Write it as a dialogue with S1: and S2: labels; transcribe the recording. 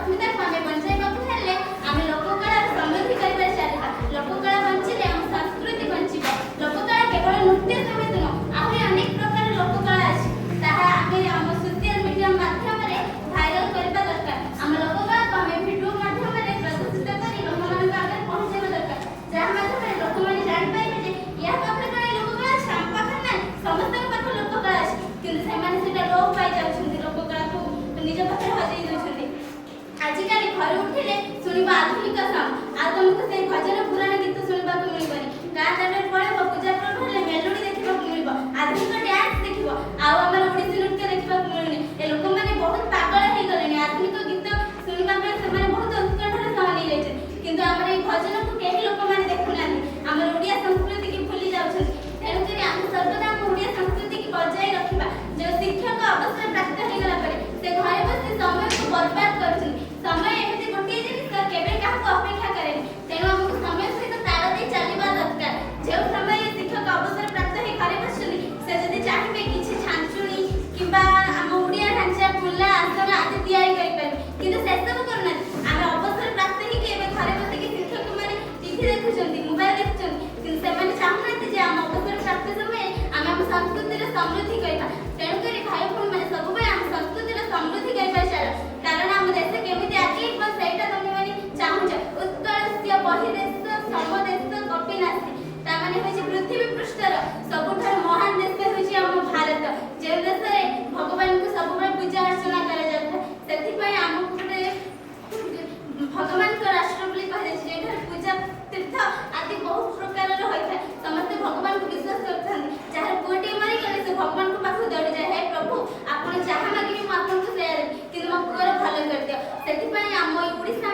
S1: अस्मिताକୁ ଆମେ ବଞ୍ଚାଇବାକୁ ହେଲେ ଆମେ ଲୋକକଳାର ସମୃଦ୍ଧି କରିବା ଚାଲିବା। ଲୋକକଳା ବଞ୍ଚିଲେ ଆମ ସଂସ୍କୃତି ବଞ୍ଚିବ। ଲୋକକଳା କେବଳ ନୃତ୍ୟ ସଙ୍ଗୀତ ନୁହଁ, ଆହୁରି ଅନେକ ପ୍ରକାର ଲୋକକଳା ଅଛି। ତାହା ଆମେ ଆମ ସୋସିଆଲ ମିଡ଼ିଆ ମାଧ୍ୟମରେ ଭାଇରାଲ କରିବା ଦରକାର। ଆମ ଲୋକକଳାକୁ ଆମେ ଭିଡ଼ିଓ ମାଧ୍ୟମରେ ପ୍ରଦର୍ଶିତ କରି ଲୋକମାନଙ୍କ ଆଗରେ ପହଞ୍ଚାଇବା ଦରକାର, ଯାହା ମାଧ୍ୟମରେ ଲୋକମାନେ ଜାଣିପାରିବେ ଯେ ଏହା ପାଖରେ କଣ ଲୋକକଳା ଅଛି, ଆମ ପାଖରେ ନାହିଁ। ସମସ୍ତଙ୍କ ପାଖରେ ଲୋକକଳା ଅଛି, କିନ୍ତୁ ସେମାନେ ସେଟା ଲୋପ ପାଇଯାଉଛନ୍ତି, ଲୋକକଳାକୁ ନିଜ ପାଖରେ ହଜେଇ ଦେଉଛନ୍ତି। ଆଜିକାଲି ଘରେ ଉଠିଲେ ଶୁଣିବ ଆଧୁନିକ ସଙ୍ଗ, ଆଉ ତମକୁ ସେଇ ଭଜନ ପୁରାଣ ଗୀତ ଶୁଣିବାକୁ ମିଳିବନି। ଗାଁ ଦାଣ୍ଡରେ ପଳେଇବ, ପୂଜା ପର୍ବ ହେଲେ ମେଲୋଡି ଦେଖିବାକୁ ମିଳିବ, ଆଧୁନିକ ଡ୍ୟାନ୍ସ ଦେଖିବ, ଆଉ ଆମର ଓଡ଼ିଶୀ ନୃତ୍ୟ ଦେଖିବାକୁ ମିଳୁନି। ଏ ଲୋକମାନେ ବହୁତ ପାଗଳ ହେଇଗଲେଣି। ଆଧୁନିକ ଗୀତ ଶୁଣିବା ପାଇଁ ସେମାନେ ବହୁତ ଉତ୍କଣ୍ଠାର ସହ ନେଇଯାଇଛନ୍ତି, କିନ୍ତୁ ଆମର ଏଇ ଭଜନକୁ କେହି ଲୋକମାନେ ଦେଖୁନାହାନ୍ତି। ଆମର ଓଡ଼ିଆ ସଂସ୍କୃତିକି ଭୁଲି ଯାଉଛନ୍ତି। ତେଣୁକରି ଆମେ ସର୍ବଦା ଆମ ଓଡ଼ିଆ ସଂସ୍କୃତିକି ବଜାଇ ରଖିବା। ଯେଉଁ ଶିକ୍ଷକ ଅବସର ପ୍ରାପ୍ତ ହେଇଗଲା ପରେ ସେ ଘରେ ବସି ସମୟକୁ ବର୍ବାଦ କରୁଛନ୍ତି। ସମୟ ଏମିତି ଗୋଟିଏ ଜିନିଷ, କେବେ କାହାକୁ ଅପେକ୍ଷା କରେନି। ତେଣୁ ଆମକୁ ସମୟ ସହିତ ତାଳ ଦେଇ ଚାଲିବା ଦରକାର। ଯେଉଁ ସମୟରେ ଶିକ୍ଷକ ଅବସର ପ୍ରାପ୍ତ ହେଇ ଘରେ ବସିଛନ୍ତି, ସେ ଯଦି ଚାହିଁବେ କିଛି ଛାଞ୍ଚୁଣି କିମ୍ବା ଆମ ଓଡ଼ିଆ ଢାଞ୍ଚା କୁଲା ଆସନ ଆଦି ତିଆରି କରିପାରିବେ, କିନ୍ତୁ ସେସବୁ କରୁନାହାନ୍ତି। ଆମେ ଅବସର ପ୍ରାପ୍ତ ହେଇକି ଏବେ ଘରେ ବସିକି ଶିକ୍ଷକମାନେ ଟିଭି ଦେଖୁଛନ୍ତି, ମୋବାଇଲ ଦେଖୁଛନ୍ତି, କିନ୍ତୁ ସେମାନେ ଚାହୁଁନାହାନ୍ତି ଯେ ଆମ ଅବସର ପ୍ରାପ୍ତ ସମୟରେ ଆମେ ଆମ ସଂସ୍କୃତିର ସମୃଦ୍ଧି କରିବା। ତେଣୁକରି ଭାଇ ଭଉଣୀମାନେ ସବୁବେଳେ ଆମ ସଂସ୍କୃତିର ସମୃଦ୍ଧି କରିବା ଚାଲ, କାରଣ ଆମ ଦେଶ କେମିତି ଆଗେଇବ ସେଇଟା ତମେମାନେ ଚାହୁଁଛ। ଉତ୍କଳସ୍ୟ ବହିର୍ଦେଶ ସମଦେଶ କପିନାସ୍ତି, ତାମାନେ ହେଉଛି ପୃଥିବୀ ପୃଷ୍ଠର ସବୁଠାରୁ ମହାନ ଦେଶ ହେଉଛି ଆମ ଭାରତ, ଯେଉଁ ଦେଶରେ ଭଗବାନଙ୍କୁ ସବୁବେଳେ ପୂଜା ଅର୍ଚ୍ଚନା କରାଯାଉଥାଏ। ସେଥିପାଇଁ ଆମକୁ ଗୋଟେ ଭଗବାନଙ୍କ ରାଷ୍ଟ୍ର ବୋଲି କୁହାଯାଇଛି, ଯେଉଁଠାରେ ପୂଜା ତୀର୍ଥ ଆଦି ବହୁତ ପ୍ରକାରର ହୋଇଥାଏ। ସମସ୍ତେ ଭଗବାନଙ୍କୁ ବିଶ୍ୱାସ କରିଥାନ୍ତି। ଯାହାର ପୁଅଟିଏ ମରିଗଲେ ସେ ଭଗବାନଙ୍କ ପାଖକୁ ଦୌଡ଼ିଯାଏ, ହେ ପ୍ରଭୁ ଆପଣ ଯାହା ମାଗିବେ ମୁଁ ଆପଣଙ୍କୁ ସେୟା ଦେବି, କିନ୍ତୁ ମୋ ପୁଅର ଭଲ କରିଦିଅ। ସେଥିପାଇଁ ଆମ ଓଡ଼ିଶା